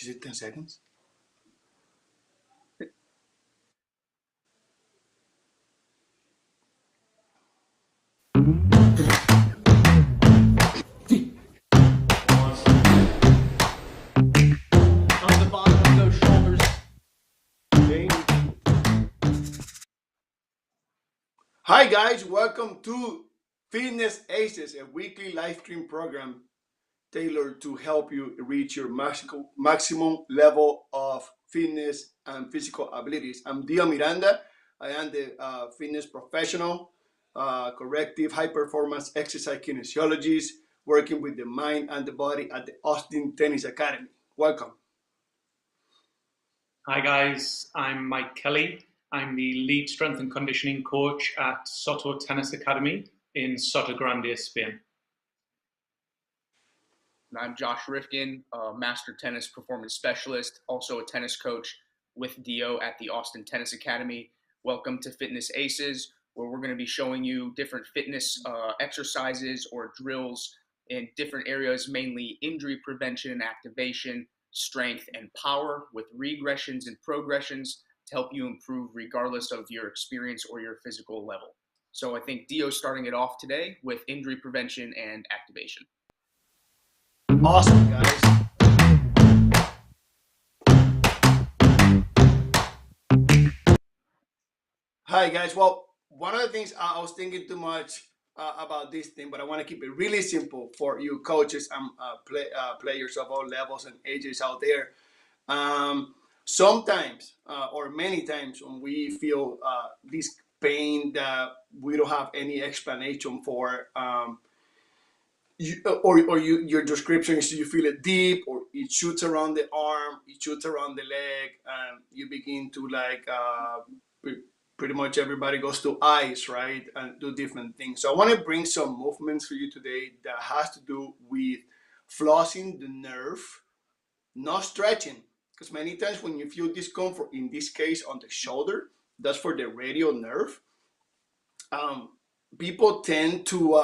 Is it 10 seconds? On the bottom of those shoulders. Hi guys, welcome to Fitness Aces, a weekly live stream program tailored to help you reach your maximum level of fitness and physical abilities. I'm Dio Miranda. I am the fitness professional, corrective high performance exercise kinesiologist, working with the mind and the body at the Austin Tennis Academy. Welcome. Hi guys, I'm Mike Kelly. I'm the lead strength and conditioning coach at Soto Tennis Academy in Soto Grande, Spain. And I'm Josh Rifkin, a master tennis performance specialist, also a tennis coach with Dio at the Austin Tennis Academy. Welcome to Fitness Aces, where we're going to be showing you different fitness exercises or drills in different areas, mainly injury prevention and activation, strength and power, with regressions and progressions to help you improve regardless of your experience or your physical level. So I think Dio's starting it off today with injury prevention and activation. Awesome, guys. Hi, guys. Well, one of the things I was thinking too much about this thing, but I want to keep it really simple for you coaches and players of all levels and ages out there. Sometimes, or many times, when we feel this pain that we don't have any explanation for, your description is you feel it deep, or it shoots around the arm, it shoots around the leg, and you begin to pretty much everybody goes to ice, right, and do different things. So I want to bring some movements for you today that has to do with flossing the nerve, not stretching, because many times when you feel discomfort, in this case on the shoulder, that's for the radial nerve. People tend to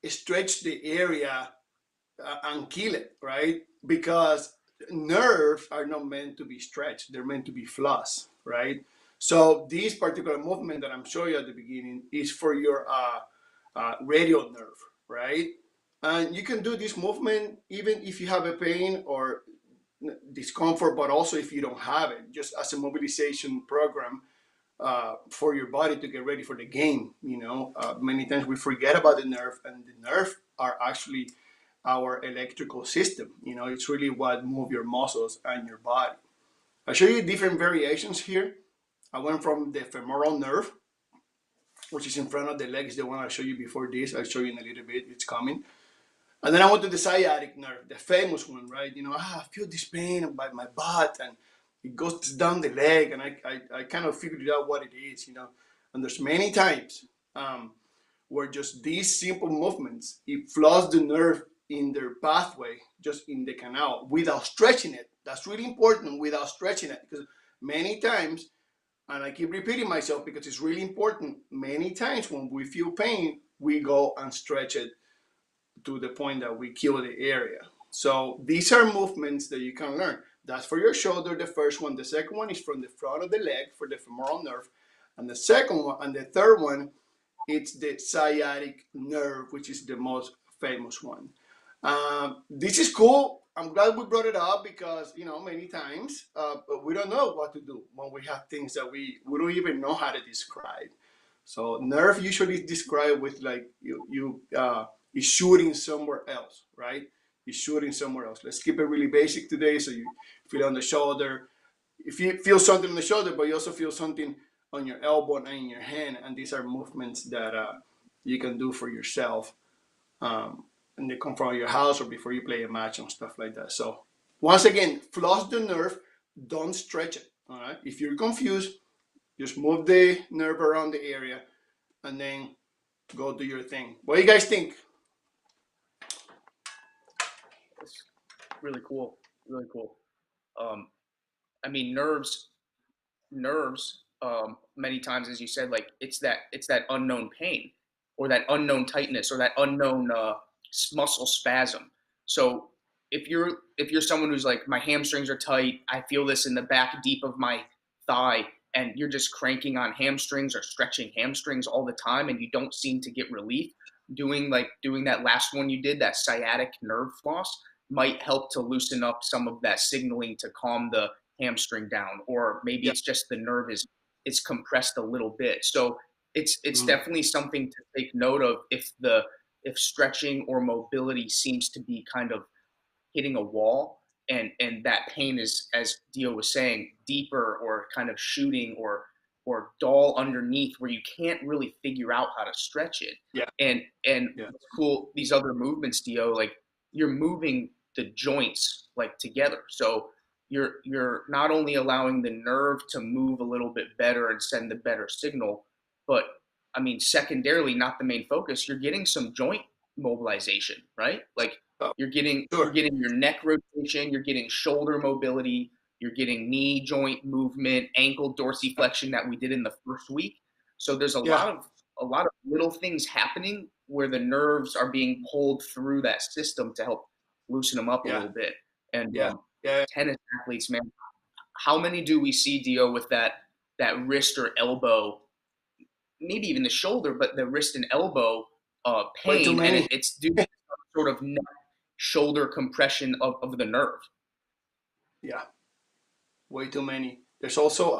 stretch the area and kill it, right? Because nerves are not meant to be stretched; they're meant to be floss, right? So this particular movement that I'm showing you at the beginning is for your radial nerve, right? And you can do this movement even if you have a pain or discomfort, but also if you don't have it, just as a mobilization program for your body to get ready for the game. Many times we forget about the nerve, and the nerve are actually our electrical system. It's really what move your muscles and your body. I'll show you different variations here. I went from the femoral nerve, which is in front of the leg, is the one I showed you before this. I'll show you in a little bit, it's coming. And then I went to the sciatic nerve, the famous one, right? I feel this pain by my butt, and it goes down the leg, and I kind of figured out what it is, And there's many times where just these simple movements, it flows the nerve in their pathway, just in the canal, without stretching it. That's really important, without stretching it, because many times, and I keep repeating myself because it's really important, many times when we feel pain, we go and stretch it to the point that we kill the area. So these are movements that you can learn. That's for your shoulder, the first one. The second one is from the front of the leg for the femoral nerve. And the second one, and the third one, it's the sciatic nerve, which is the most famous one. This is cool. I'm glad we brought it up because, many times we don't know what to do when we have things that we don't even know how to describe. So nerve usually is described with is shooting somewhere else, right? Is shooting somewhere else. Let's keep it really basic today. So you feel on the shoulder. If you feel something on the shoulder, but you also feel something on your elbow and in your hand, and these are movements that you can do for yourself, and they come from your house or before you play a match and stuff like that. So once again, floss the nerve, don't stretch it. All right. If you're confused, just move the nerve around the area, and then go do your thing. What do you guys think? It's really cool. Really cool. Nerves, many times, as you said, like it's that unknown pain or that unknown tightness or that unknown muscle spasm. So if you're someone who's like, my hamstrings are tight, I feel this in the back deep of my thigh, and you're just cranking on hamstrings or stretching hamstrings all the time and you don't seem to get relief, doing that last one you did, that sciatic nerve floss, might help to loosen up some of that signaling to calm the hamstring down. Or maybe Yeah. it's just the nerve is compressed a little bit. So it's definitely something to take note of if stretching or mobility seems to be kind of hitting a wall, and that pain is, as Dio was saying, deeper or kind of shooting or dull underneath where you can't really figure out how to stretch it. Yeah. And Yeah. what's cool, these other movements, Dio, like you're moving the joints like together. So you're not only allowing the nerve to move a little bit better and send the better signal, but I mean, secondarily, not the main focus, you're getting some joint mobilization, right? Like Oh, you're getting sure. your neck rotation, you're getting shoulder mobility, you're getting knee joint movement, ankle dorsiflexion that we did in the first week. So there's Yeah. a lot of little things happening where the nerves are being pulled through that system to help loosen them up a Yeah. little bit. And Yeah. Yeah. tennis athletes, man, how many do we see, Dio, with that wrist or elbow, maybe even the shoulder, but the wrist and elbow Way too pain, and many. it's due to some sort of neck shoulder compression of the nerve. Yeah. Way too many. There's also,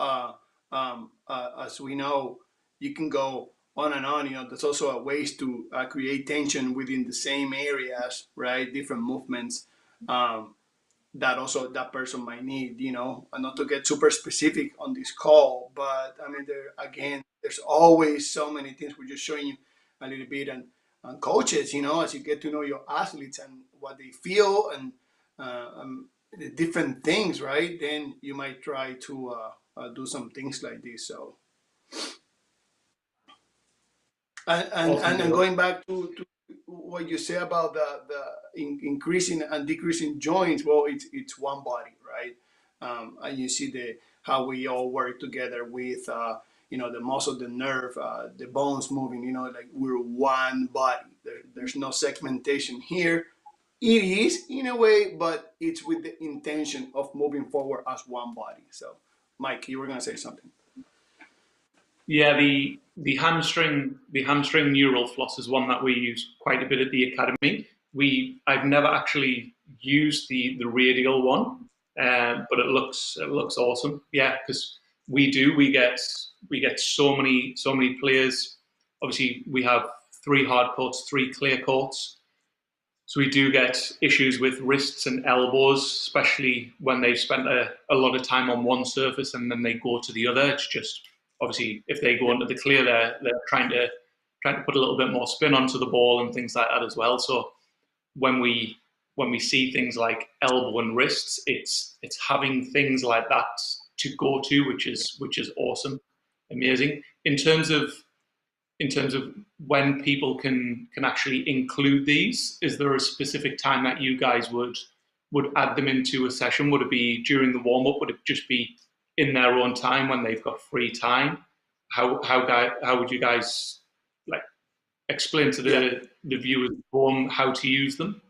as we know, you can go on and on. There's also a ways to create tension within the same areas, right? Different movements that also that person might need. And not to get super specific on this call, but I mean, there's always so many things. We're just showing you a little bit, and coaches, as you get to know your athletes and what they feel and the different things, right? Then you might try to do some things like this. So, Awesome, and Dio. going back to what you say about the increasing and decreasing joints, well, it's one body, right? And you see how we all work together with the muscle, the nerve, the bones moving. Like we're one body. There's no segmentation here. It is in a way, but it's with the intention of moving forward as one body. So, Mike, you were gonna say something. Yeah, the hamstring neural floss is one that we use quite a bit at the academy. I've never actually used the radial one, but it looks awesome. Yeah, because we get so many players. Obviously, we have 3 hard courts, 3 clear courts. So we do get issues with wrists and elbows, especially when they've spent a lot of time on one surface and then they go to the other. It's just obviously if they go into the clear, they're trying to put a little bit more spin onto the ball and things like that as well. So when we see things like elbow and wrists, it's having things like that to go to, which is awesome, amazing. In terms of when people can actually include these, is there a specific time that you guys would add them into a session? Would it be during the warm up? Would it just be in their own time when they've got free time? How would you guys like explain to Yeah, the viewers at home how to use them?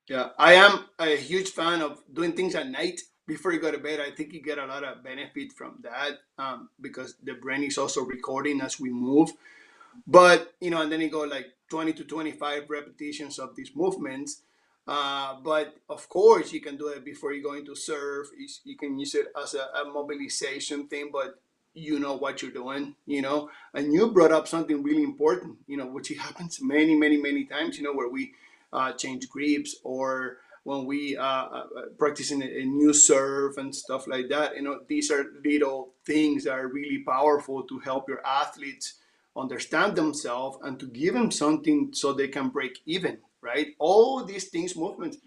yeah. I am a huge fan of doing things at night before you go to bed. I think you get a lot of benefit from that because the brain is also recording as we move. But and then you go like 20 to 25 repetitions of these movements. But of course, you can do it before you go into serve. You can use it as a mobilization thing, but you know what you're doing. And you brought up something really important. Which it happens many, many, many times. Where we change grips or when we practicing a new serve and stuff like that. These are little things that are really powerful to help your athletes understand themselves and to give them something so they can break even, right? All these things, movements,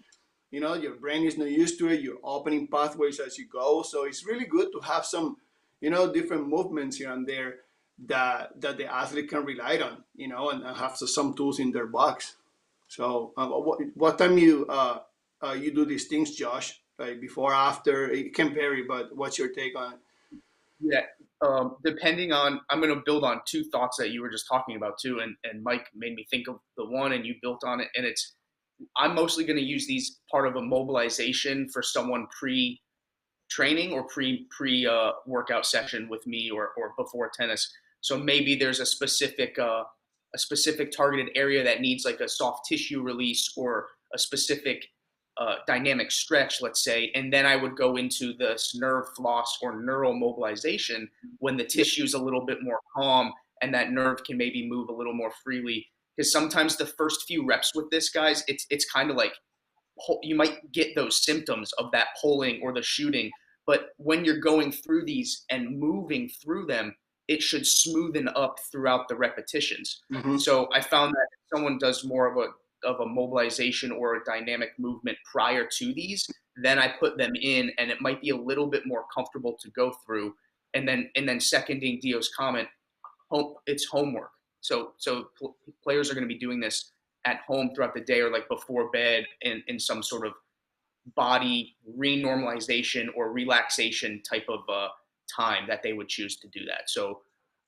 your brain is not used to it. You're opening pathways as you go. So it's really good to have some, different movements here and there that the athlete can rely on, and have some tools in their box. So what time you do these things, Josh? Like before, after? It can vary, but what's your take on it? Yeah. Depending on, I'm going to build on 2 thoughts that you were just talking about too, and Mike made me think of the one, and you built on it, and it's I'm mostly going to use these part of a mobilization for someone pre-training or workout session with me or before tennis. So maybe there's a specific targeted area that needs like a soft tissue release or a specific dynamic stretch, let's say, and then I would go into this nerve floss or neural mobilization when the tissue is a little bit more calm and that nerve can maybe move a little more freely. Because sometimes the first few reps with this, guys, it's kind of like you might get those symptoms of that pulling or the shooting, but when you're going through these and moving through them, it should smoothen up throughout the repetitions. Mm-hmm. So I found that if someone does more of a mobilization or a dynamic movement prior to these, then I put them in and it might be a little bit more comfortable to go through. And then seconding Dio's comment, it's homework. So players are going to be doing this at home throughout the day or like before bed in some sort of body renormalization or relaxation type of time that they would choose to do that. So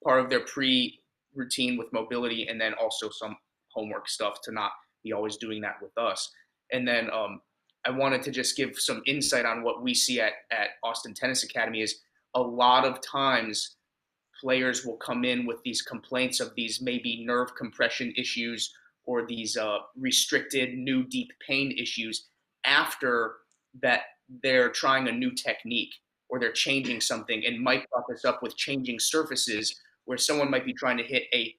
part of their pre-routine with mobility, and then also some homework stuff to not be always doing that with us. And then I wanted to just give some insight on what we see at Austin Tennis Academy is a lot of times players will come in with these complaints of these maybe nerve compression issues or these restricted new deep pain issues after that they're trying a new technique or they're changing something. And Mike brought this up with changing surfaces where someone might be trying to hit a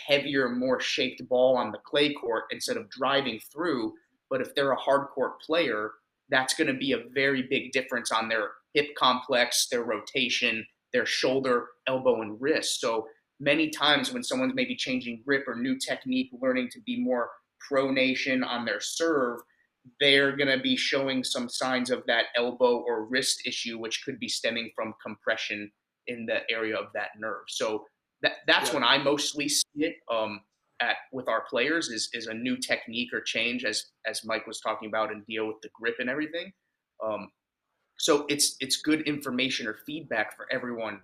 heavier, more shaped ball on the clay court instead of driving through. But if they're a hard court player, that's going to be a very big difference on their hip complex, their rotation, their shoulder, elbow, and wrist. So many times when someone's maybe changing grip or new technique, learning to be more pronation on their serve, they're going to be showing some signs of that elbow or wrist issue, which could be stemming from compression in the area of that nerve. So that's when I mostly see it with our players is a new technique or change, as Mike was talking about, and deal with the grip and everything. So it's good information or feedback for everyone.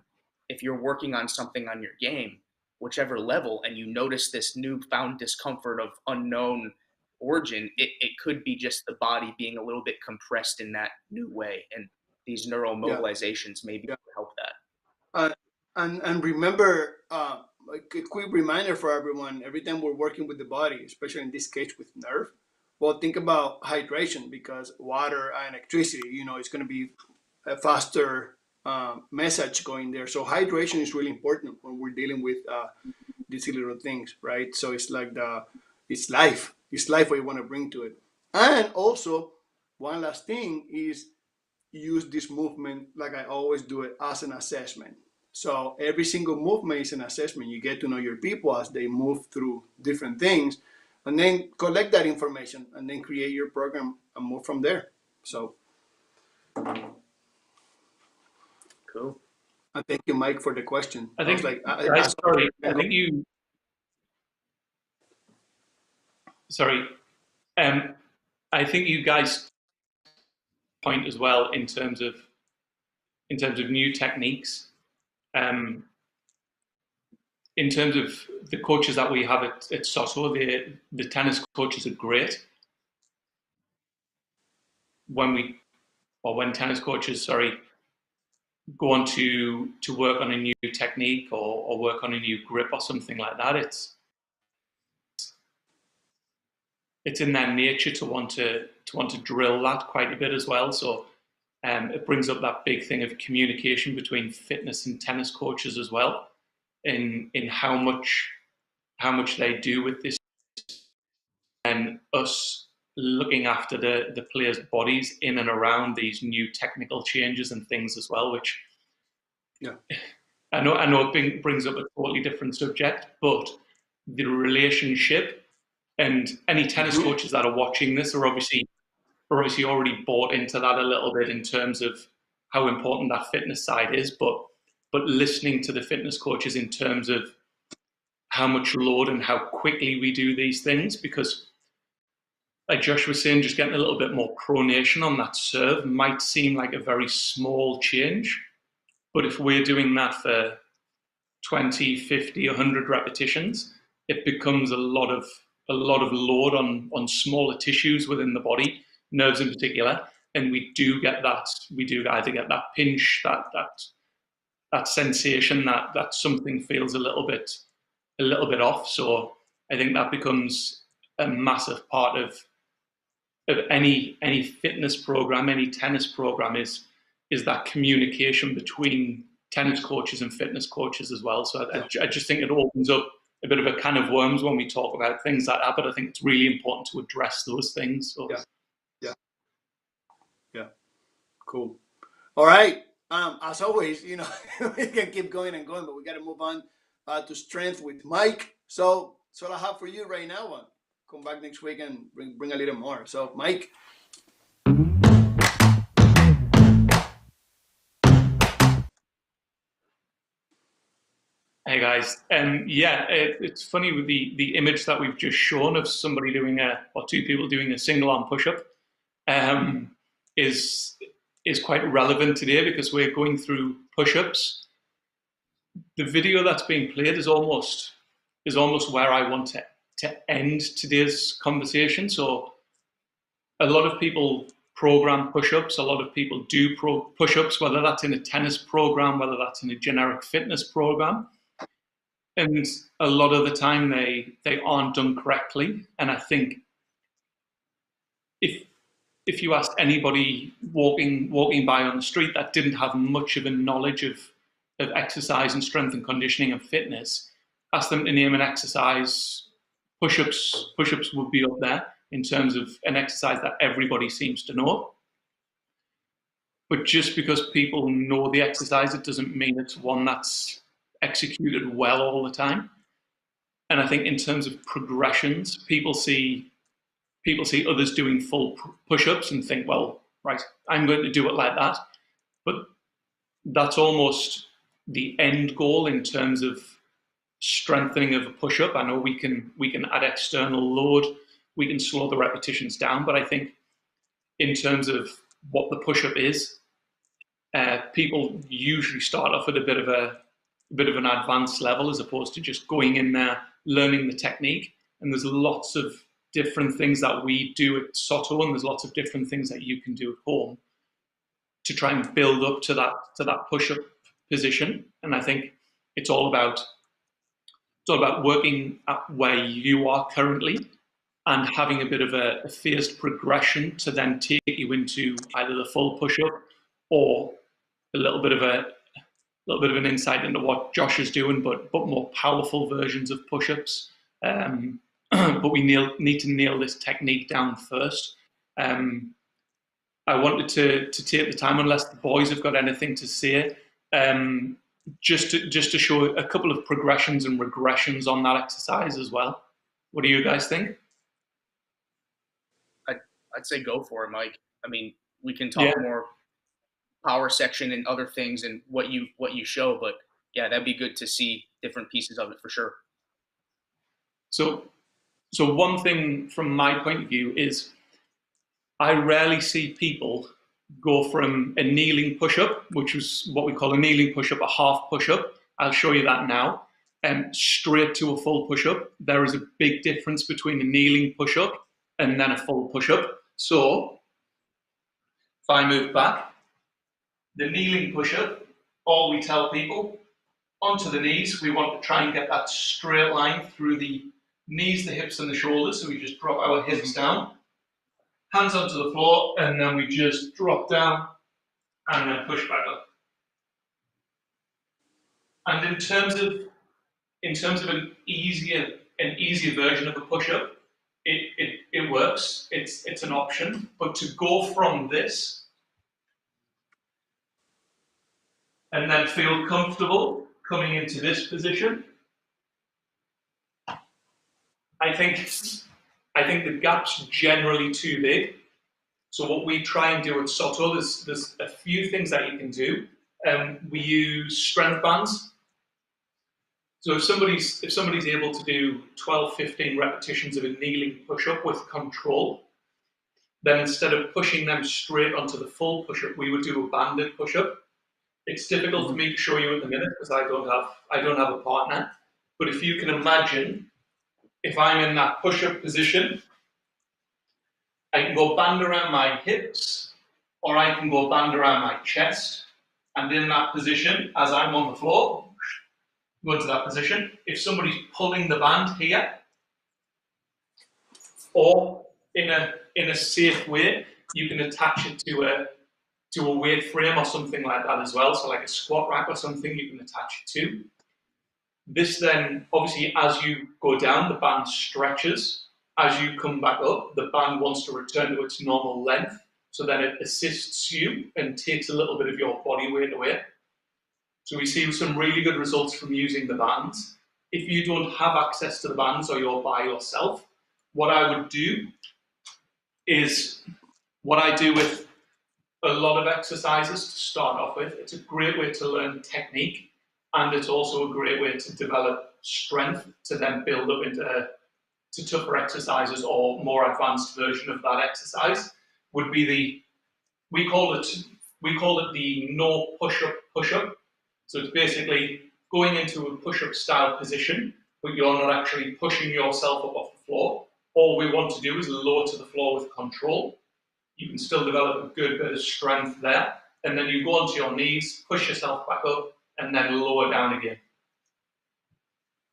If you're working on something on your game, whichever level, and you notice this newfound discomfort of unknown origin, it could be just the body being a little bit compressed in that new way. And these neural mobilizations maybe help that. And remember, a quick reminder for everyone, every time we're working with the body, especially in this case with nerve, well, think about hydration, because water and electricity, it's going to be a faster message going there. So hydration is really important when we're dealing with these little things, right? So it's like it's life what you want to bring to it. And also, one last thing is use this movement, like I always do it, as an assessment. So every single movement is an assessment. You get to know your people as they move through different things, and then collect that information and then create your program and move from there. So cool. And thank you, Mike, for the question. I think I think you guys point as well in terms of new techniques. In terms of the coaches that we have at SOSO, the tennis coaches are great. When tennis coaches, go on to work on a new technique or work on a new grip or something like that, it's in their nature to want to drill that quite a bit as well. So it brings up that big thing of communication between fitness and tennis coaches as well, in how much they do with this, and us looking after the players' bodies in and around these new technical changes and things as well, which I know it brings up a totally different subject, but the relationship, and any tennis coaches that are watching this are obviously already bought into that a little bit in terms of how important that fitness side is, but listening to the fitness coaches in terms of how much load and how quickly we do these things, because like Josh was saying, just getting a little bit more pronation on that serve might seem like a very small change, but if we're doing that for 20, 50, 100 repetitions, it becomes a lot of a lot of load on smaller tissues within the body, nerves in particular, and we do either get that pinch, that sensation that something feels a little bit off. So I think that becomes a massive part of any fitness program, any tennis program, is that communication between tennis coaches and fitness coaches as well. So I just think it opens up a bit of a can of worms when we talk about things like that, but I think it's really important to address those things. So. Yeah. Cool. All right. As always, we can keep going and going, but we got to move on to strength with Mike. So that's all I have for you right now. Come back next week and bring a little more. So, Mike. Hey guys, it's funny with the image that we've just shown of somebody doing or two people doing a single arm push-up is quite relevant today because we're going through push-ups. The video that's being played is almost where I want to end today's conversation. So a lot of people program push-ups, a lot of people do push-ups, whether that's in a tennis program, whether that's in a generic fitness program. And a lot of the time they aren't done correctly. And I think if you asked anybody walking by on the street that didn't have much of a knowledge of exercise and strength and conditioning and fitness, ask them to name an exercise, push-ups would be up there in terms of an exercise that everybody seems to know. But just because people know the exercise, it doesn't mean it's one that's executed well all the time. And I think in terms of progressions, people see others doing full push-ups and think, well, right, I'm going to do it like that. But that's almost the end goal in terms of strengthening of a push-up. I know we can add external load, we can slow the repetitions down, but I think in terms of what the push-up is, people usually start off at a bit of an advanced level as opposed to just going in there, learning the technique. And there's lots of different things that we do at Soto, and there's lots of different things that you can do at home to try and build up to that push-up position. And I think it's all about working at where you are currently and having a bit of a phased progression to then take you into either the full push-up or a little bit of an insight into what Josh is doing, but more powerful versions of push-ups. But we need to nail this technique down first. I wanted to take the time, unless the boys have got anything to say, just to show a couple of progressions and regressions on that exercise as well. What do you guys think? I'd say go for it, Mike. I mean, we can talk more power section and other things and what you show, but yeah, that'd be good to see different pieces of it for sure. So one thing from my point of view is I rarely see people go from a kneeling push-up, which was what we call a kneeling push-up, a half push-up. I'll show you that now. Straight to a full push-up. There is a big difference between a kneeling push-up and then a full push-up. So if I move back, the kneeling push-up, all we tell people, onto the knees, we want to try and get that straight line through the knees, the hips and the shoulders. So we just drop our hips down, hands onto the floor, and then we just drop down and then push back up. And in terms of an easier version of a push-up, it works. It's an option. But to go from this and then feel comfortable coming into this position, I think the gap's generally too big. So what we try and do at Soto, there's a few things that you can do. We use strength bands. So if somebody's able to do 12, 15 repetitions of a kneeling push-up with control, then instead of pushing them straight onto the full push-up, we would do a banded push-up. It's difficult for me to show you at the minute because I don't have a partner. But if you can imagine if I'm in that push-up position, I can go band around my hips, or I can go band around my chest. And in that position, as I'm on the floor, go into that position. If somebody's pulling the band here, or in a safe way, you can attach it to a weight frame or something like that as well. So like a squat rack or something, you can attach it to. This then, obviously, as you go down, the band stretches. As you come back up, the band wants to return to its normal length. So then it assists you and takes a little bit of your body weight away. So we see some really good results from using the bands. If you don't have access to the bands or you're by yourself, what I would do is what I do with a lot of exercises to start off with. It's a great way to learn technique, and it's also a great way to develop strength to then build up into tougher exercises or more advanced version of that exercise. Would be we call it the no push-up. So it's basically going into a push-up style position, but you're not actually pushing yourself up off the floor. All we want to do is lower to the floor with control. You can still develop a good bit of strength there. And then you go onto your knees, push yourself back up, and then lower down again.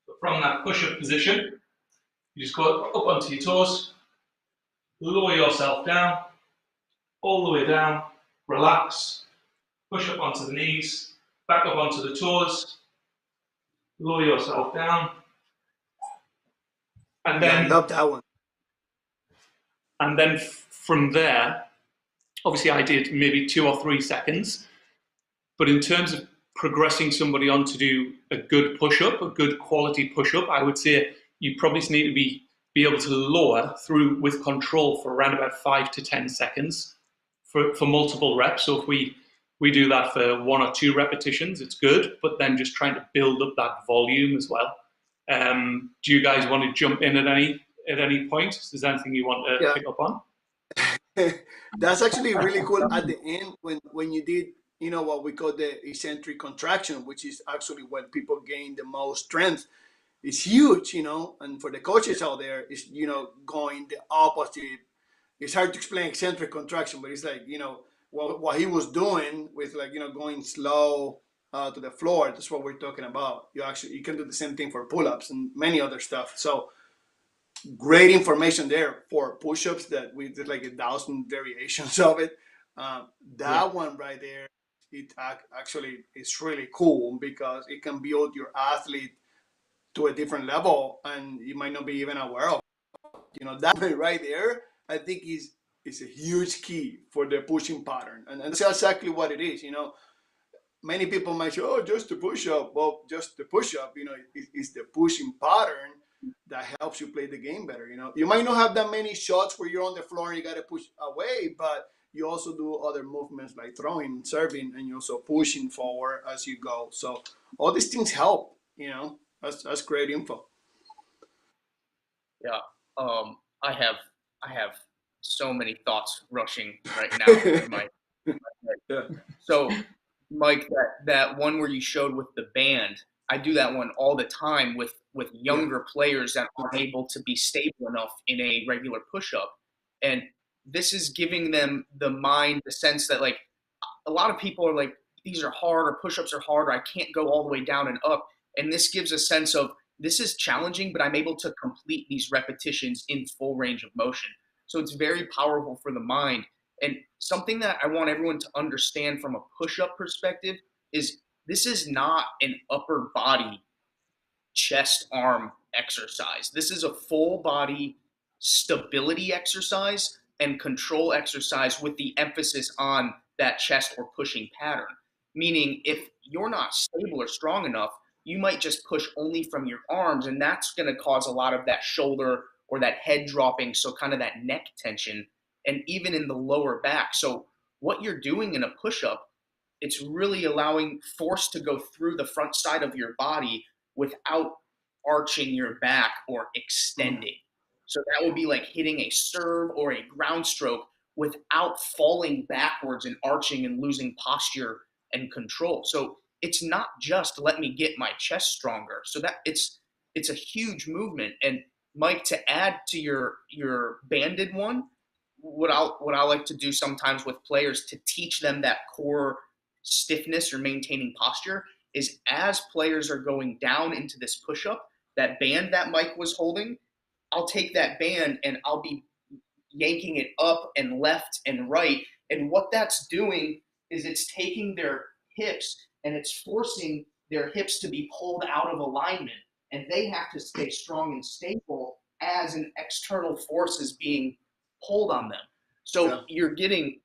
So from that push-up position, you just go up onto your toes, lower yourself down, all the way down, relax, push up onto the knees, back up onto the toes, lower yourself down, and then I love that one. And then from there, obviously I did maybe 2 or 3 seconds, but in terms of progressing somebody on to do a good push-up, a good quality push-up, I would say you probably need to be able to lower through with control for around about 5 to 10 seconds for multiple reps. So if we do that for 1 or 2 repetitions, it's good, but then just trying to build up that volume as well. Do you guys want to jump in at any point? Is there anything you want to pick up on? That's actually really cool at the end when you did, what we call the eccentric contraction, which is actually when people gain the most strength. It's huge, and for the coaches out there, it's, going the opposite. It's hard to explain eccentric contraction, but it's like, what he was doing with going slow to the floor. That's what we're talking about. You can do the same thing for pull-ups and many other stuff. So great information there for push-ups that we did like 1,000 variations of it. That one right there, it actually is really cool because it can build your athlete to a different level and you might not be even aware of. That right there, I think is a huge key for the pushing pattern. And that's exactly what it is. Many people might say, oh, just the push-up. Well, just the push-up, it's the pushing pattern that helps you play the game better. You might not have that many shots where you're on the floor and you got to push away, but you also do other movements like throwing, serving, and you're also pushing forward as you go. So all these things help, that's great info. Yeah. I have so many thoughts rushing right now in my head. Yeah. So Mike, that one where you showed with the band, I do that one all the time with younger players that aren't able to be stable enough in a regular push-up. And this is giving them the sense that like a lot of people are like, these are hard or push-ups are hard or I can't go all the way down and up. And this gives a sense of this is challenging, but I'm able to complete these repetitions in full range of motion. So it's very powerful for the mind. And something that I want everyone to understand from a push-up perspective is this is not an upper body chest arm exercise. This is a full body stability exercise and control exercise with the emphasis on that chest or pushing pattern. Meaning if you're not stable or strong enough, you might just push only from your arms, and that's going to cause a lot of that shoulder or that head dropping, so kind of that neck tension, and even in the lower back. So what you're doing in a push-up, it's really allowing force to go through the front side of your body without arching your back or extending. So that would be like hitting a serve or a ground stroke without falling backwards and arching and losing posture and control. So it's not just let me get my chest stronger. So that it's a huge movement. And Mike, to add to your banded one, what I like to do sometimes with players to teach them that core stiffness or maintaining posture is as players are going down into this push up, that band that Mike was holding, I'll take that band and I'll be yanking it up and left and right. And what that's doing is it's taking their hips and it's forcing their hips to be pulled out of alignment. And they have to stay strong and stable as an external force is being pulled on them. So you're getting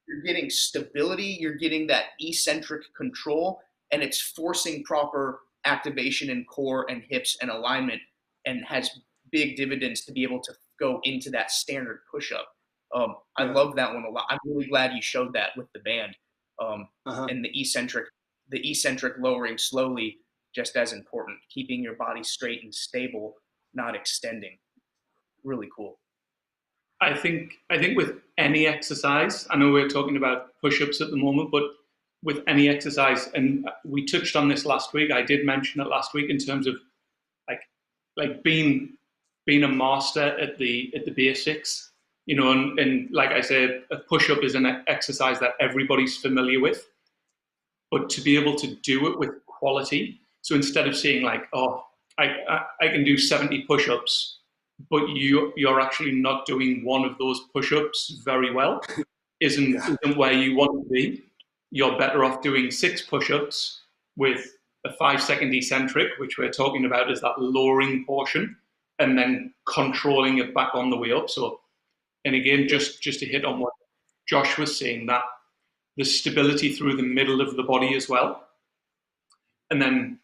stability, you're getting that eccentric control, and it's forcing proper activation in core and hips and alignment, and has big dividends to be able to go into that standard push-up. I love that one a lot. I'm really glad you showed that with the band, and the eccentric lowering slowly, just as important. Keeping your body straight and stable, not extending. Really cool. I think with any exercise, I know we're talking about push-ups at the moment, but with any exercise, and we touched on this last week. I did mention it last week in terms of like being a master at the basics, you know, and like I said, a push-up is an exercise that everybody's familiar with, but to be able to do it with quality. So instead of saying like, oh, I can do 70 push-ups, but you're actually not doing one of those push-ups very well, isn't where you want to be. You're better off doing 6 push-ups with a 5-second eccentric, which we're talking about is that lowering portion, and then controlling it back on the way up. So, and again, just to hit on what Josh was saying, that the stability through the middle of the body as well. And then,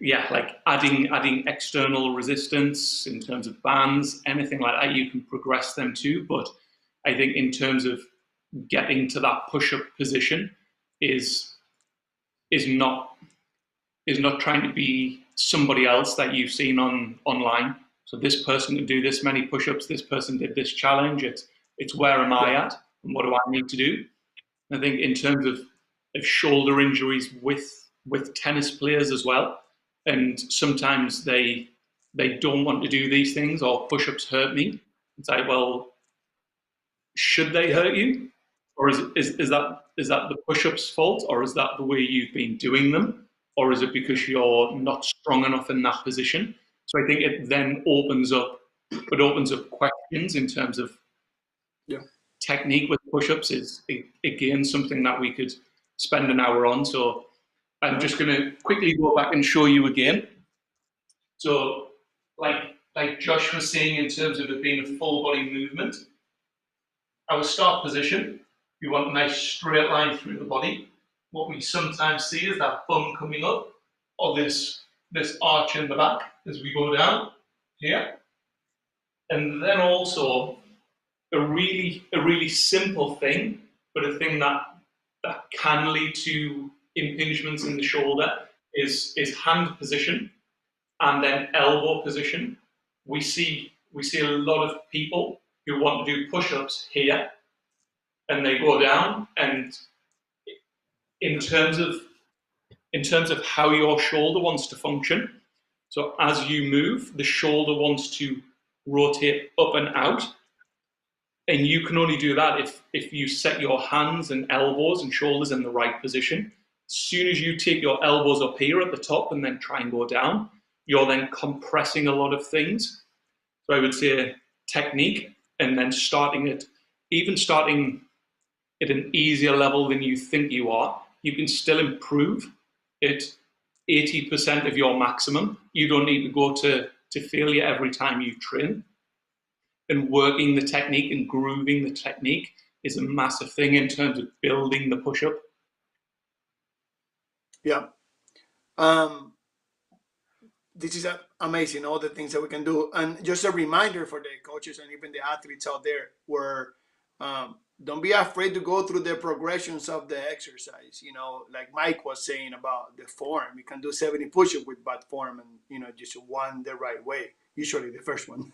yeah, like adding external resistance in terms of bands, anything like that, you can progress them too. But I think in terms of getting to that push-up position is not trying to be somebody else that you've seen online. So this person can do this many push-ups, this person did this challenge. It's where am I at and what do I need to do? I think in terms of shoulder injuries with tennis players as well, and sometimes they don't want to do these things, or push-ups hurt me. It's like, well, should they hurt you? Or is that the push-ups' fault, or is that the way you've been doing them, or is it because you're not strong enough in that position? So I think it then opens up questions in terms of technique with push-ups. Is again something that we could spend an hour on. So I'm just going to quickly go back and show you again. So like Josh was saying, in terms of it being a full body movement, our start position, we want a nice straight line through the body. What we sometimes see is that bum coming up, or this arch in the back as we go down here. And then also a really simple thing, but a thing that can lead to impingements in the shoulder is hand position and then elbow position. We see a lot of people who want to do push-ups here, and they go down, and in terms of how your shoulder wants to function, so as you move, the shoulder wants to rotate up and out, and you can only do that if you set your hands and elbows and shoulders in the right position. As soon as you take your elbows up here at the top and then try and go down, you're then compressing a lot of things. So I would say technique, and then starting at an easier level than you think you are, you can still improve at 80% of your maximum. You don't need to go to failure every time you train. And working the technique and grooving the technique is a massive thing in terms of building the push-up. Yeah. This is amazing, all the things that we can do. And just a reminder for the coaches and even the athletes out there, where don't be afraid to go through the progressions of the exercise. You know, like Mike was saying about the form, you can do 70 push-ups with bad form, and, you know, just one the right way, usually the first one.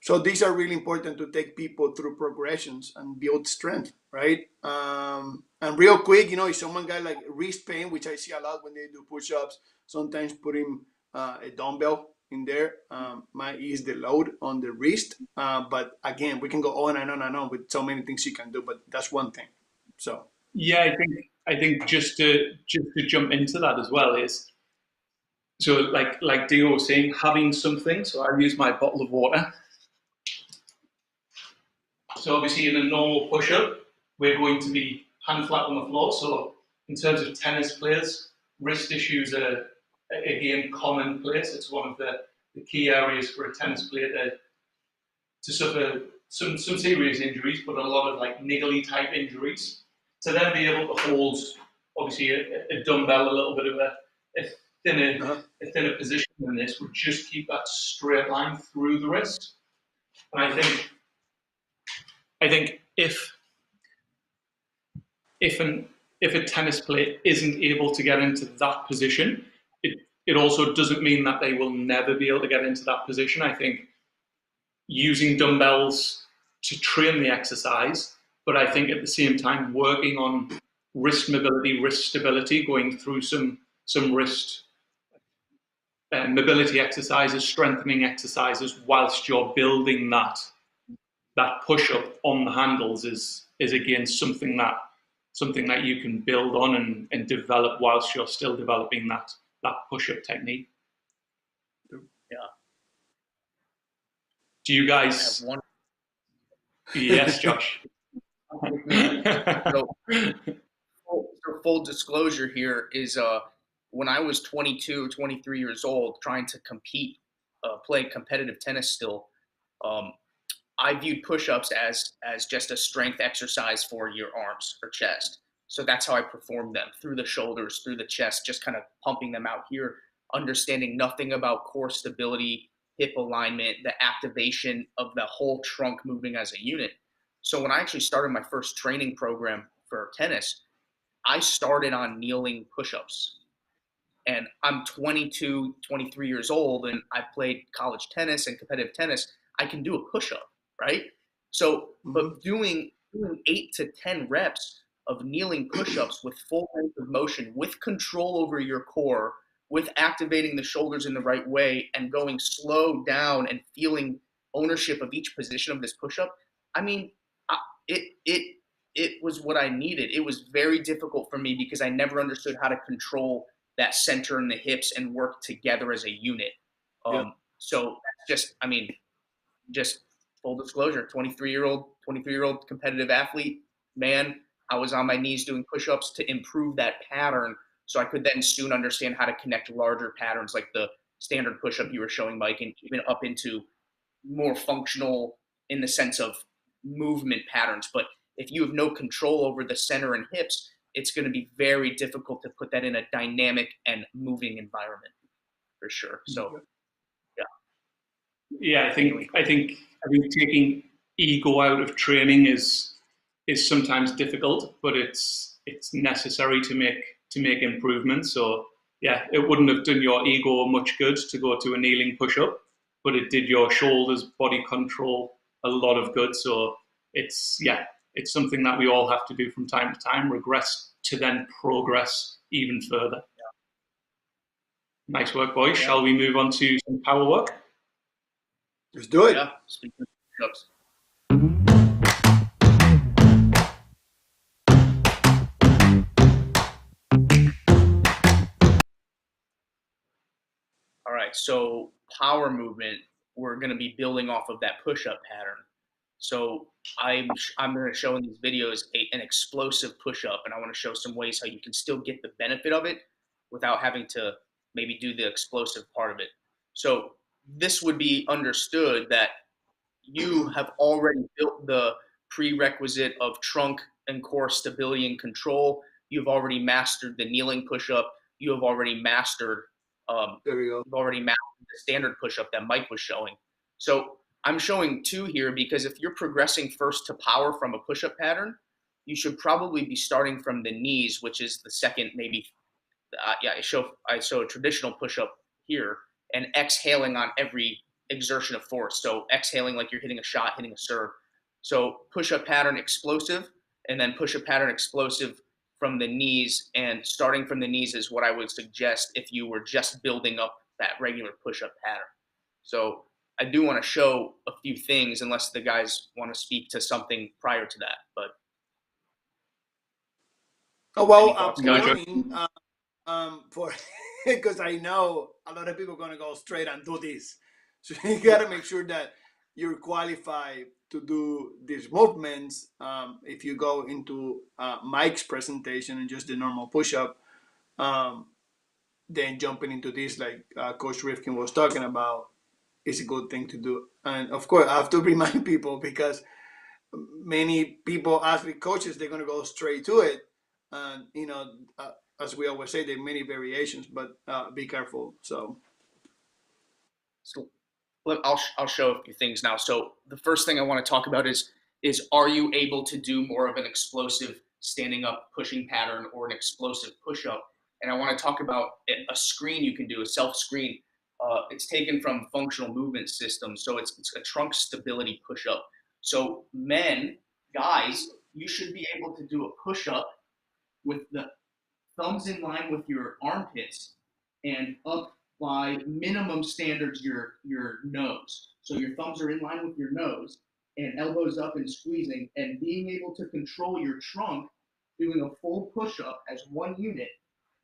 So these are really important to take people through progressions and build strength, right? And real quick, you know, if someone got like wrist pain, which I see a lot when they do push-ups, sometimes putting a dumbbell in there might ease the load on the wrist. But again, we can go on and on and on with so many things you can do, but that's one thing. So yeah, I think just to jump into that as well is, so like Dio was saying, having something. So I use my bottle of water. So obviously in a normal push-up, we're going to be hand flat on the floor. So in terms of tennis players, wrist issues are again commonplace. It's one of the key areas for a tennis player to suffer some serious injuries, but a lot of like niggly type injuries. To then be able to hold obviously a dumbbell a little bit of a thinner position than this would just keep that straight line through the wrist. And I think if a tennis player isn't able to get into that position, it also doesn't mean that they will never be able to get into that position. I think using dumbbells to train the exercise, but I think at the same time working on wrist mobility, wrist stability, going through some wrist mobility exercises, strengthening exercises, whilst you're building that push-up on the handles is again something that you can build on and develop whilst you're still developing that push-up technique. Yeah. Do you guys? I have one. Yes, Josh. So, full disclosure here is when I was 22, 23 years old, trying to compete, play competitive tennis still, I viewed push-ups as just a strength exercise for your arms or chest. So that's how I performed them, through the shoulders, through the chest, just kind of pumping them out here, understanding nothing about core stability, hip alignment, the activation of the whole trunk moving as a unit. So when I actually started my first training program for tennis, I started on kneeling push-ups. And I'm 22, 23 years old, and I played college tennis and competitive tennis. I can do a push-up, right? So, but doing 8 to 10 reps of kneeling push-ups with full range of motion, with control over your core, with activating the shoulders in the right way, and going slow down and feeling ownership of each position of this push-up. I mean, it was what I needed. It was very difficult for me because I never understood how to control that center and the hips and work together as a unit. So just, I mean, just full disclosure, 23-year-old competitive athlete, man, I was on my knees doing push-ups to improve that pattern so I could then soon understand how to connect larger patterns like the standard push-up you were showing, Mike, and even up into more functional in the sense of movement patterns. But if you have no control over the center and hips, it's going to be very difficult to put that in a dynamic and moving environment for sure. So, yeah, I think taking ego out of training is sometimes difficult, but it's necessary to make improvements. So yeah, it wouldn't have done your ego much good to go to a kneeling push-up, but it did your shoulders, body control a lot of good. So it's something that we all have to do from time to time, regress to then progress even further. Nice work, boys. Shall we move on to some power work? Let's do it. Yeah, speaking of push-ups. All right, so power movement, we're going to be building off of that push-up pattern. So I'm going to show in these videos an explosive push-up, and I want to show some ways how you can still get the benefit of it without having to maybe do the explosive part of it. So this would be understood that you have already built the prerequisite of trunk and core stability and control. You've already mastered the kneeling push-up. You have already mastered there we go. You've already mastered the standard push-up that Mike was showing. So I'm showing two here because if you're progressing first to power from a push-up pattern, you should probably be starting from the knees, which is the second maybe. I show a traditional push-up here and exhaling on every exertion of force. So exhaling like you're hitting a shot, hitting a serve. So push-up pattern explosive, and then push-up pattern explosive from the knees. And starting from the knees is what I would suggest if you were just building up that regular push-up pattern. So I do want to show a few things, unless the guys want to speak to something prior to that. But Oh, well, any thoughts, No, guys? Joe. warning, for because I know a lot of people are going to go straight and do this. So you got to make sure that you're qualified to do these movements. If you go into Mike's presentation and just the normal push-up, um, then jumping into this, like Coach Rifkin was talking about, is a good thing to do. And of course, I have to remind people because many people, athlete coaches, they're going to go straight to it. And, as we always say, there are many variations, but be careful. So, So I'll show a few things now. So the first thing I want to talk about is are you able to do more of an explosive standing up pushing pattern or an explosive push up? And I want to talk about a screen you can do, a self screen. It's taken from Functional Movement System, so it's a trunk stability push up. So guys, you should be able to do a push up with the thumbs in line with your armpits and up by minimum standards your nose. So your thumbs are in line with your nose and elbows up and squeezing, and being able to control your trunk, doing a full push-up as one unit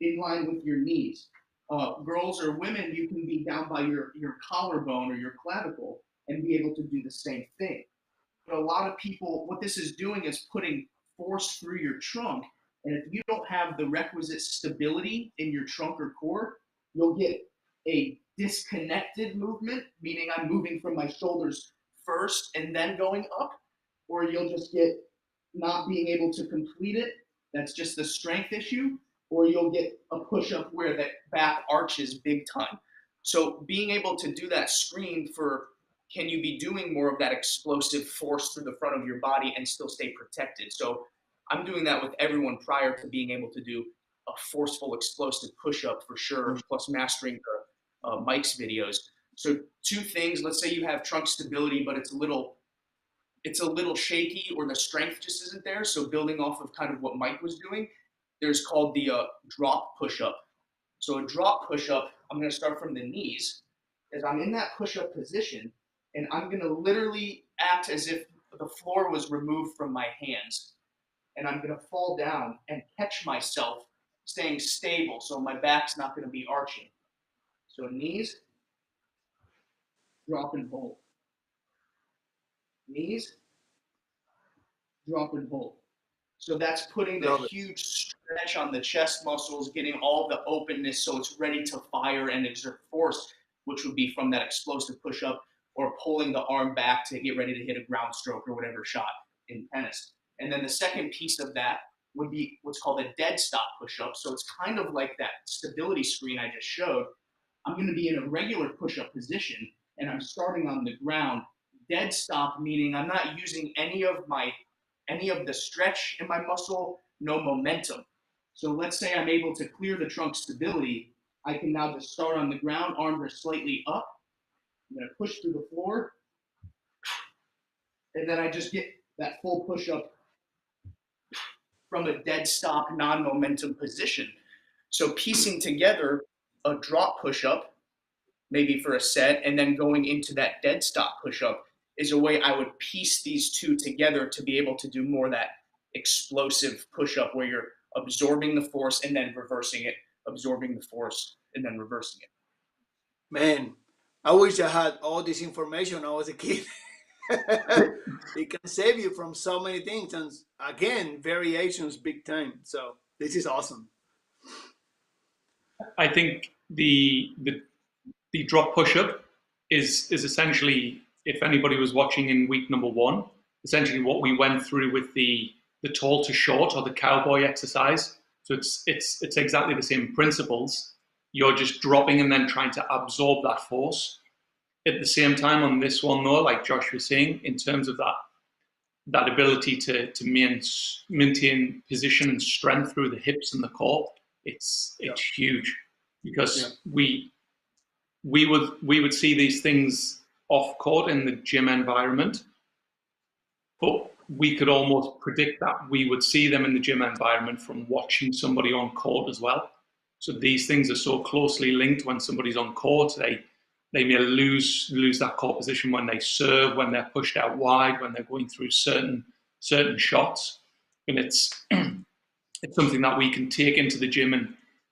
in line with your knees. Girls or women, you can be down by your collarbone or your clavicle and be able to do the same thing. But a lot of people, what this is doing is putting force through your trunk. And if you don't have the requisite stability in your trunk or core, you'll get a disconnected movement, meaning I'm moving from my shoulders first and then going up, or you'll just get not being able to complete it. That's just the strength issue, or you'll get a push up where that back arches big time. So being able to do that screen for, can you be doing more of that explosive force through the front of your body and still stay protected? So I'm doing that with everyone prior to being able to do a forceful explosive push-up for sure, plus mastering the Mike's videos. So two things, let's say you have trunk stability, but it's a little shaky or the strength just isn't there. So building off of kind of what Mike was doing, there's called the drop push-up. So a drop push-up, I'm gonna start from the knees, as I'm in that push-up position, and I'm gonna literally act as if the floor was removed from my hands. And I'm gonna fall down and catch myself staying stable so my back's not gonna be arching. So knees, drop and hold. Knees, drop and hold. So that's putting the huge stretch on the chest muscles, getting all the openness so it's ready to fire and exert force, which would be from that explosive push-up or pulling the arm back to get ready to hit a ground stroke or whatever shot in tennis. And then the second piece of that would be what's called a dead stop push-up. So it's kind of like that stability screen I just showed. I'm going to be in a regular push-up position, and I'm starting on the ground. Dead stop meaning I'm not using any of the stretch in my muscle, no momentum. So let's say I'm able to clear the trunk stability. I can now just start on the ground, arms are slightly up. I'm going to push through the floor, and then I just get that full push-up from a dead stop, non-momentum position. So piecing together a drop push-up, maybe for a set, and then going into that dead stop push-up is a way I would piece these two together to be able to do more of that explosive push-up where you're absorbing the force and then reversing it, absorbing the force and then reversing it. man, I wish I had all this information when I was a kid. It can save you from so many things, and again, variations big time. So this is awesome. I think the drop push-up is essentially, if anybody was watching in week number 1, essentially what we went through with the tall to short or the cowboy exercise. So it's exactly the same principles. You're just dropping and then trying to absorb that force. At the same time, on this one though, like Josh was saying, in terms of that ability to maintain position and strength through the hips and the core, it's huge, because we would see these things off court in the gym environment, but we could almost predict that we would see them in the gym environment from watching somebody on court as well. So these things are so closely linked. When somebody's on court, they may lose that core position when they serve, when they're pushed out wide, when they're going through certain shots. And it's something that we can take into the gym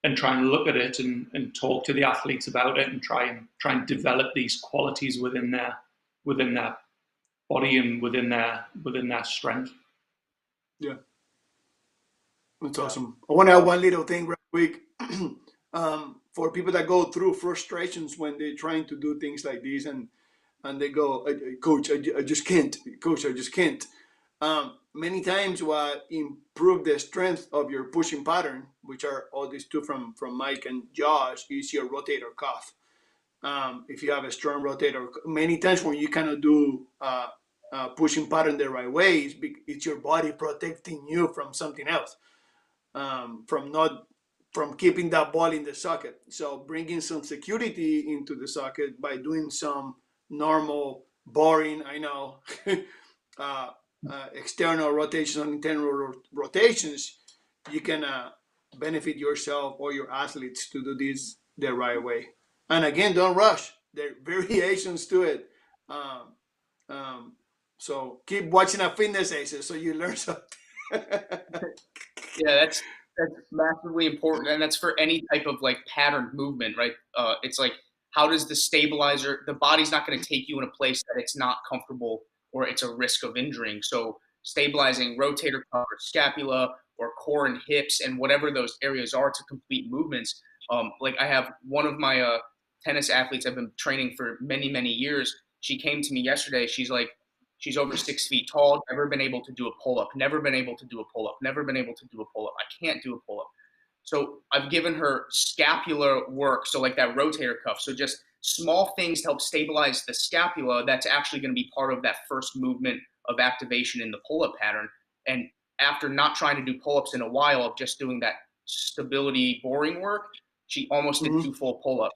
and try and look at it and talk to the athletes about it and try and develop these qualities within their body and within their strength. Yeah, that's awesome. I want to add one little thing real quick. For people that go through frustrations when they're trying to do things like this, and they go, Coach, I just can't. Coach, I just can't. Many times what improve the strength of your pushing pattern, which are all these two from Mike and Josh, is your rotator cuff. If you have a strong rotator, many times when you cannot do pushing pattern the right way, it's your body protecting you from something else, from keeping that ball in the socket. So bringing some security into the socket by doing some normal, boring, I know, external rotations and internal rotations, you can benefit yourself or your athletes to do this the right way. And again, don't rush. There are variations to it. So keep watching a fitness aces so you learn something. Yeah, that's massively important, and that's for any type of like patterned movement, right? It's like, how does the body's not going to take you in a place that it's not comfortable or it's a risk of injuring. So stabilizing rotator cuff or scapula or core and hips and whatever those areas are to complete movements. Like I have one of my tennis athletes I've been training for many, many years. She came to me yesterday. She's like, she's over 6 feet tall, never been able to do a pull-up, never been able to do a pull-up, never been able to do a pull-up. I can't do a pull-up. So I've given her scapular work, so like that rotator cuff. So just small things to help stabilize the scapula that's actually going to be part of that first movement of activation in the pull-up pattern. And after not trying to do pull-ups in a while of just doing that stability boring work, she almost did 2 full pull-ups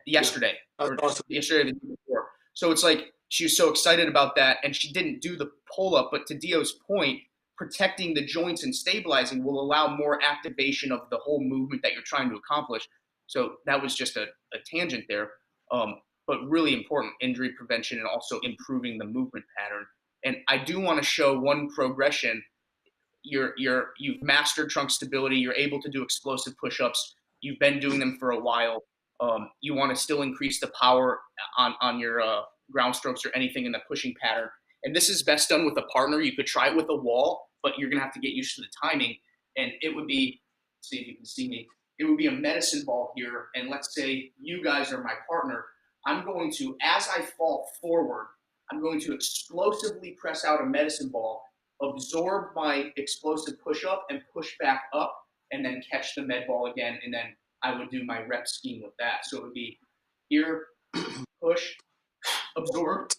yesterday. Yeah, or awesome. yesterday or the day before. So it's like she was so excited about that, and she didn't do the pull-up. But to Dio's point, protecting the joints and stabilizing will allow more activation of the whole movement that you're trying to accomplish. So that was just a tangent there, but really important, injury prevention and also improving the movement pattern. And I do want to show one progression. You've mastered trunk stability. You're able to do explosive push-ups. You've been doing them for a while. You want to still increase the power on your ground strokes or anything in the pushing pattern. And this is best done with a partner. You could try it with a wall, but you're going to have to get used to the timing. And it would be, see if you can see me, it would be a medicine ball here. And let's say you guys are my partner. I'm going to, as I fall forward, I'm going to explosively press out a medicine ball, absorb my explosive push-up and push back up, and then catch the med ball again. And then I would do my rep scheme with that. So it would be here, push, absorb,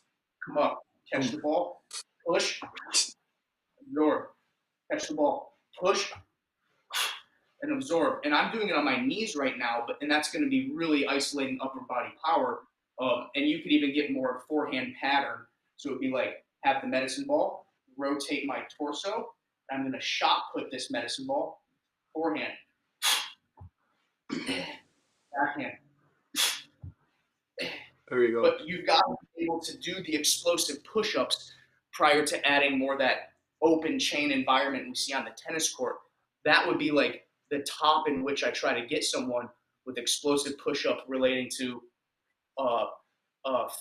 come up, catch the ball, push, absorb, catch the ball, push, and absorb. And I'm doing it on my knees right now, and that's going to be really isolating upper body power. And you could even get more forehand pattern. So it would be like, have the medicine ball, rotate my torso. I'm going to shot put this medicine ball, forehand, backhand. There you go. But you've got to be able to do the explosive push-ups prior to adding more of that open chain environment we see on the tennis court. That would be like the top in which I try to get someone with explosive push-up relating to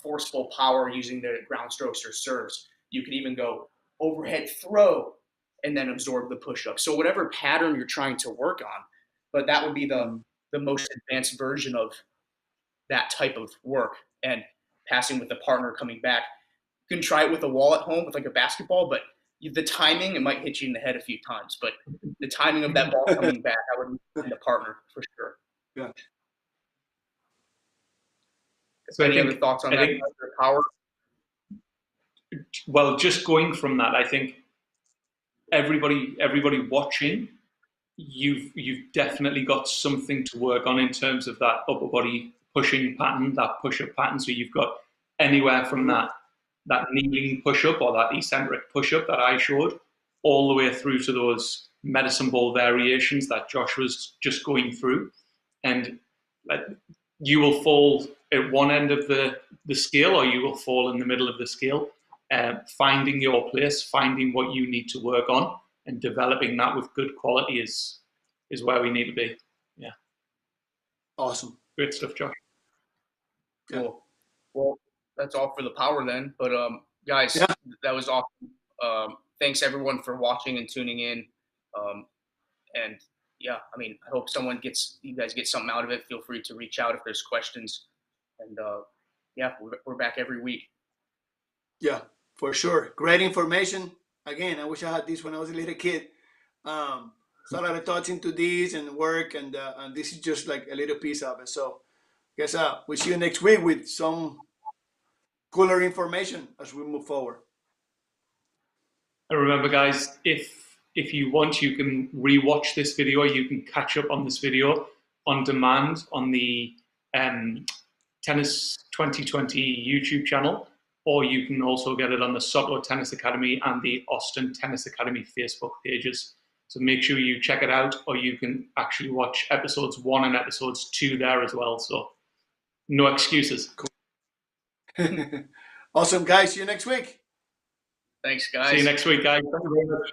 forceful power using their ground strokes or serves. You could even go overhead throw and then absorb the push-up. So whatever pattern you're trying to work on, but that would be the most advanced version of that type of work. And passing with the partner coming back. You can try it with a wall at home with like a basketball, but the timing, it might hit you in the head a few times, but the timing of that ball coming back, I would need a partner for sure. Yeah. So any other thoughts on that? Power? Well, just going from that, I think everybody watching, you've definitely got something to work on in terms of that upper body pushing pattern, that push-up pattern. So you've got anywhere from that kneeling push-up or that eccentric push-up that I showed, all the way through to those medicine ball variations that Josh was just going through. And you will fall at one end of the scale, or you will fall in the middle of the scale. Finding your place, finding what you need to work on, and developing that with good quality is where we need to be. Yeah. Awesome. Great stuff, Josh. Cool. Well, that's all for the power then. But guys, Yeah. that was awesome. Thanks everyone for watching and tuning in. And yeah, I mean, I hope you guys get something out of it. Feel free to reach out if there's questions. And yeah, we're back every week. Yeah, for sure. Great information. Again, I wish I had this when I was a little kid. So a lot of thoughts into this and work, and this is just like a little piece of it. So I guess we'll see you next week with some cooler information as we move forward. And remember, guys, if you want, you can rewatch this video. You can catch up on this video on demand on the Tennis 2020 YouTube channel, or you can also get it on the Soto Tennis Academy and the Austin Tennis Academy Facebook pages. So make sure you check it out, or you can actually watch episodes 1 and episodes 2 there as well. So no excuses. Awesome, guys. See you next week. Thanks, guys. See you next week, guys. Thank you very much.